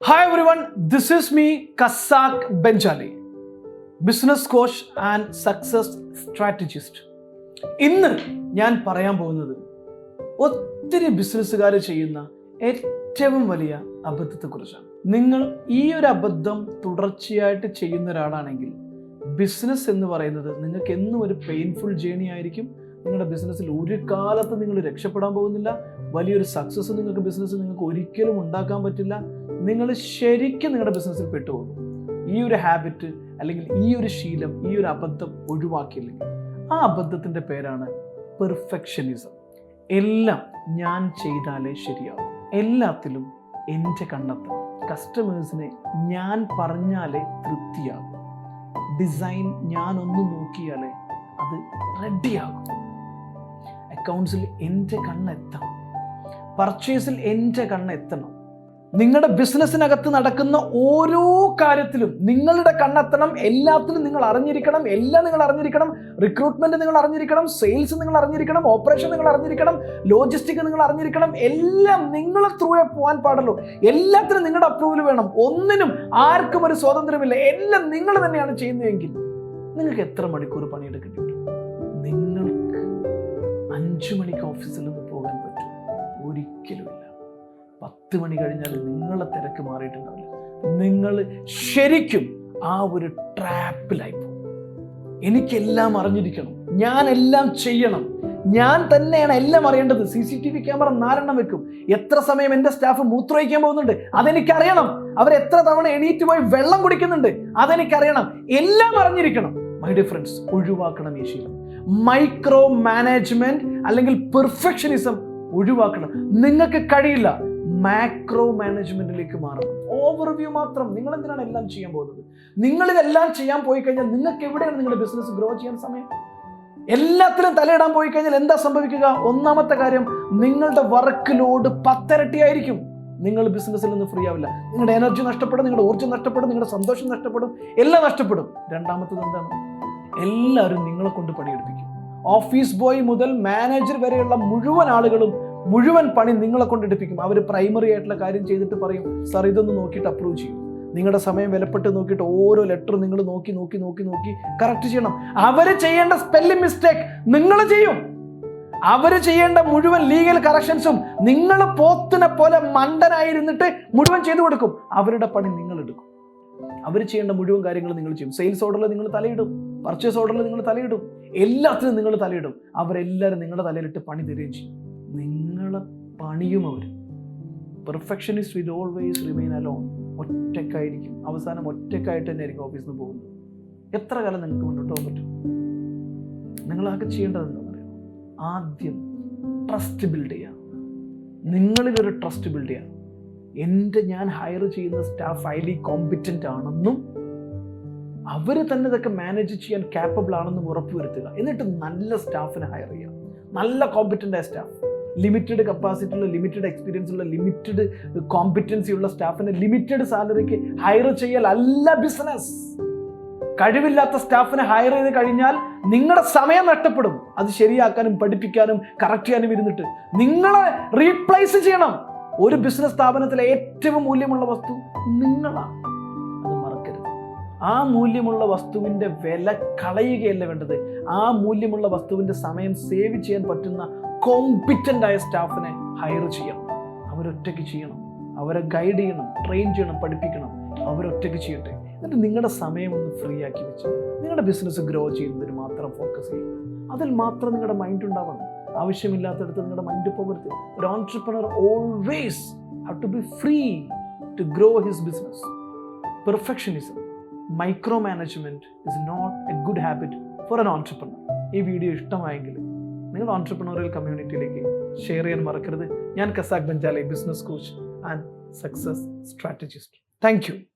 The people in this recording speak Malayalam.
Hi everyone, this is me, Casac Benjali, business coach and success strategist. ഇന്ന് ഞാൻ പറയാൻ പോകുന്നത് ഒത്തിരി ബിസിനസ്സുകാർ ചെയ്യുന്ന ഏറ്റവും വലിയ അബദ്ധത്തെക്കുറിച്ചാണ്. നിങ്ങൾ ഈ ഒരു അബദ്ധം തുടർച്ചയായിട്ട് ചെയ്യുന്ന ഒരാളാണെങ്കിൽ ബിസിനസ് എന്ന് പറയുന്നത് നിങ്ങൾക്ക് എന്നും ഒരു പെയിൻഫുൾ ജേണി ആയിരിക്കും. നിങ്ങളുടെ ബിസിനസ്സിൽ ഒരു കാലത്ത് നിങ്ങൾ രക്ഷപ്പെടാൻ പോകുന്നില്ല. വലിയൊരു സക്സസ് നിങ്ങൾക്ക് ഒരിക്കലും ഉണ്ടാക്കാൻ പറ്റില്ല. നിങ്ങൾ ശരിക്കും നിങ്ങളുടെ ബിസിനസ്സിൽ പെട്ടുപോകും. ഈ ഒരു ഹാബിറ്റ് അല്ലെങ്കിൽ ഈ ഒരു ശീലം, ഈ ഒരു അബദ്ധം ഒഴിവാക്കിയില്ലെങ്കിൽ ആ അബദ്ധത്തിൻ്റെ പേരാണ് പെർഫെക്ഷനിസം. എല്ലാം ഞാൻ ചെയ്താലേ ശരിയാവും, എല്ലാത്തിലും എൻ്റെ കണ്ണെത്തണം, കസ്റ്റമേഴ്സിനെ ഞാൻ പറഞ്ഞാലേ തൃപ്തിയാകും, ഡിസൈൻ ഞാനൊന്ന് നോക്കിയാലേ അത് റെഡിയാകും, അക്കൗണ്ട്സിൽ എൻ്റെ കണ്ണെത്തണം, പർച്ചേസിൽ എൻ്റെ കണ്ണെത്തണം. നിങ്ങളുടെ ബിസിനസ്സിനകത്ത് നടക്കുന്ന ഓരോ കാര്യത്തിലും നിങ്ങളുടെ കണ്ണെത്തണം. എല്ലാത്തിലും നിങ്ങൾ അറിഞ്ഞിരിക്കണം. എല്ലാം നിങ്ങൾ അറിഞ്ഞിരിക്കണം. റിക്രൂട്ട്മെന്റ് നിങ്ങൾ അറിഞ്ഞിരിക്കണം, സെയിൽസ് നിങ്ങൾ അറിഞ്ഞിരിക്കണം, ഓപ്പറേഷൻ നിങ്ങൾ അറിഞ്ഞിരിക്കണം, ലോജിസ്റ്റിക് നിങ്ങൾ അറിഞ്ഞിരിക്കണം. എല്ലാം നിങ്ങൾ ത്രൂവേ പോകാൻ പാടുള്ളൂ. എല്ലാത്തിനും നിങ്ങളുടെ അപ്രൂവൽ വേണം. ഒന്നിനും ആർക്കും ഒരു സ്വാതന്ത്ര്യമില്ല. എല്ലാം നിങ്ങൾ തന്നെയാണ് ചെയ്യുന്നതെങ്കിൽ നിങ്ങൾക്ക് എത്ര മണിക്കൂർ പണിയെടുക്കേണ്ടി വരും? നിങ്ങൾക്ക് 5 മണിക്ക് ഓഫീസിൽ നിന്ന് പോകാൻ പറ്റും? ഒരിക്കലുമില്ല. 10 മണി കഴിഞ്ഞാൽ നിങ്ങളെ തിരക്ക് മാറിയിട്ടുണ്ടാവില്ല. നിങ്ങൾ ശരിക്കും ആ ഒരു ട്രാപ്പിലായി പോകും. എനിക്കെല്ലാം അറിഞ്ഞിരിക്കണം, ഞാൻ എല്ലാം ചെയ്യണം, ഞാൻ തന്നെയാണ് എല്ലാം അറിയേണ്ടത്. CCTV ക്യാമറ 4 വെക്കും. എത്ര സമയം എൻ്റെ സ്റ്റാഫ് മൂത്രമൊഴിക്കാൻ പോകുന്നുണ്ട് അതെനിക്കറിയണം. അവർ എത്ര തവണ എണീറ്റ് പോയി വെള്ളം കുടിക്കുന്നുണ്ട് അതെനിക്കറിയണം. എല്ലാം അറിഞ്ഞിരിക്കണം. മൈ ഡിയർ ഫ്രണ്ട്സ്, ഒഴിവാക്കണം ഈ ശീലം. മൈക്രോ മാനേജ്മെന്റ് അല്ലെങ്കിൽ പെർഫെക്ഷനിസം ഒഴിവാക്കണം. നിങ്ങൾക്ക് കഴിയില്ല. മാക്രോ മാനേജ്മെന്റിലേക്ക് മാറണം. ഓവർവ്യൂ മാത്രം. നിങ്ങൾ എന്തിനാണ് എല്ലാം ചെയ്യാൻ പോകുന്നത്? നിങ്ങൾ ഇതെല്ലാം ചെയ്യാൻ പോയി കഴിഞ്ഞാൽ നിങ്ങൾക്ക് എവിടെയാണ് നിങ്ങളുടെ ബിസിനസ് ഗ്രോ ചെയ്യാൻ സമയം? എല്ലാത്തിലും തലയിടാൻ പോയി കഴിഞ്ഞാൽ എന്താ സംഭവിക്കുക? ഒന്നാമത്തെ കാര്യം, നിങ്ങളുടെ വർക്ക് ലോഡ് 10 ഇരട്ടിയായിരിക്കും. നിങ്ങൾ ബിസിനസ്സിൽ നിന്ന് ഫ്രീ ആവില്ല. നിങ്ങളുടെ എനർജി നഷ്ടപ്പെടും, നിങ്ങളുടെ ഊർജ്ജം നഷ്ടപ്പെടും, നിങ്ങളുടെ സന്തോഷം നഷ്ടപ്പെടും, എല്ലാം നഷ്ടപ്പെടും. രണ്ടാമത്തത് എന്താണ്? എല്ലാവരും നിങ്ങളെ കൊണ്ട് പണിയെടുപ്പിക്കും. ഓഫീസ് ബോയ് മുതൽ മാനേജർ വരെയുള്ള മുഴുവൻ ആളുകളും മുഴുവൻ പണി നിങ്ങളെ കൊണ്ടെടുപ്പിക്കും. അവർ പ്രൈമറി ആയിട്ടുള്ള കാര്യം ചെയ്തിട്ട് പറയും, സാർ ഇതൊന്ന് നോക്കിയിട്ട് അപ്രൂവ് ചെയ്യും. നിങ്ങളുടെ സമയം വിലപ്പെട്ട് നോക്കിയിട്ട് ഓരോ ലെറ്റർ നിങ്ങൾ നോക്കി കറക്റ്റ് ചെയ്യണം. അവർ ചെയ്യേണ്ട സ്പെല്ലിംഗ് മിസ്റ്റേക്ക് നിങ്ങൾ ചെയ്യും. അവർ ചെയ്യേണ്ട മുഴുവൻ ലീഗൽ കറക്ഷൻസും നിങ്ങൾ പോത്തിനെ പോലെ മണ്ടനായിരുന്നിട്ട് മുഴുവൻ ചെയ്തു കൊടുക്കും. അവരുടെ പണി നിങ്ങൾ എടുക്കും. അവർ ചെയ്യേണ്ട മുഴുവൻ കാര്യങ്ങൾ നിങ്ങൾ ചെയ്യും. സെയിൽസ് ഓർഡറിൽ നിങ്ങൾ തലയിടും, പർച്ചേസ് ഓർഡറിൽ നിങ്ങൾ തലയിടും, എല്ലാത്തിനും നിങ്ങൾ തലയിടും. അവരെല്ലാവരും നിങ്ങളുടെ തലയിലിട്ട് പണി തരികയും ചെയ്യും. നിങ്ങളെ പണിയും അവർ. Perfectionist will always remain alone. ഒറ്റക്കായിരിക്കും. അവസാനം ഒറ്റക്കായിട്ട് തന്നെ ആയിരിക്കും ഓഫീസിൽ നിന്ന് പോകുന്നത്. എത്ര കാലം നിങ്ങൾക്ക് മുന്നോട്ട് പോകാൻ പറ്റും? നിങ്ങളാകെ ചെയ്യേണ്ടത് എന്താ പറയുക? ആദ്യം ട്രസ്റ്റ് ബിൽഡ് ചെയ്യാം. നിങ്ങളിലൊരു ട്രസ്റ്റ് ബിൽഡ് ചെയ്യാം. ഞാൻ ഹയർ ചെയ്യുന്ന സ്റ്റാഫ് ഹൈലി കോമ്പിറ്റൻ്റ് ആണെന്നും അവർ തന്നെ ഇതൊക്കെ മാനേജ് ചെയ്യാൻ കാപ്പബിൾ ആണെന്നും ഉറപ്പുവരുത്തുക. എന്നിട്ട് നല്ല സ്റ്റാഫിനെ ഹയർ ചെയ്യുക. നല്ല കോമ്പിറ്റൻ്റ് ആയ സ്റ്റാഫ്, ലിമിറ്റഡ് കപ്പാസിറ്റി ഉള്ള, ലിമിറ്റഡ് എക്സ്പീരിയൻസ് ഉള്ള, ലിമിറ്റഡ് കോമ്പിറ്റൻസി ഉള്ള സ്റ്റാഫിനെ ലിമിറ്റഡ് സാലറിക്ക് ഹയർ ചെയ്യൽ അല്ല ബിസിനസ്. കഴിവില്ലാത്ത സ്റ്റാഫിനെ ഹയർ ചെയ്ത് കഴിഞ്ഞാൽ നിങ്ങളുടെ സമയം നഷ്ടപ്പെടും. അത് ശരിയാക്കാനും പഠിപ്പിക്കാനും കറക്റ്റ് ചെയ്യാനും ഇരുന്നിട്ട് നിങ്ങളെ റീപ്ലേസ് ചെയ്യണം. ഒരു ബിസിനസ് സ്ഥാപനത്തിലെ ഏറ്റവും മൂല്യമുള്ള വസ്തു നിങ്ങളാണ്. അത് മറക്കരുത്. ആ മൂല്യമുള്ള വസ്തുവിൻ്റെ വില കളയുകയല്ല വേണ്ടത്. ആ മൂല്യമുള്ള വസ്തുവിൻ്റെ സമയം സേവ് ചെയ്യാൻ പറ്റുന്ന കോമ്പിറ്റൻ്റ് ആയ സ്റ്റാഫിനെ ഹയർ ചെയ്യണം. അവരൊറ്റയ്ക്ക് ചെയ്യണം. അവരെ ഗൈഡ് ചെയ്യണം, ട്രെയിൻ ചെയ്യണം, പഠിപ്പിക്കണം. അവരൊറ്റയ്ക്ക് ചെയ്യട്ടെ. എന്നിട്ട് നിങ്ങളുടെ സമയം ഒന്ന് ഫ്രീ ആക്കി വെച്ച് നിങ്ങളുടെ ബിസിനസ് ഗ്രോ ചെയ്യുന്നതിന് മാത്രം ഫോക്കസ് ചെയ്യും. അതിൽ മാത്രം നിങ്ങളുടെ മൈൻഡ് ഉണ്ടാവണം. ആവശ്യമില്ലാത്തടത്ത് നിങ്ങളുടെ മൈൻഡ് പോകരുത്. ഒരു entrepreneur always have to be free to grow his business. Perfectionism, micro management is not a good habit for an entrepreneur. ഈ വീഡിയോ ഇഷ്ടമായെങ്കിൽ നിങ്ങൾ ഓൺട്രപ്രണറിയൽ കമ്മ്യൂണിറ്റിയിലേക്ക് ഷെയർ ചെയ്യാൻ മറക്കരുത്. ഞാൻ കസാക് ബെഞ്ചാലി, business coach and success strategist. Thank U.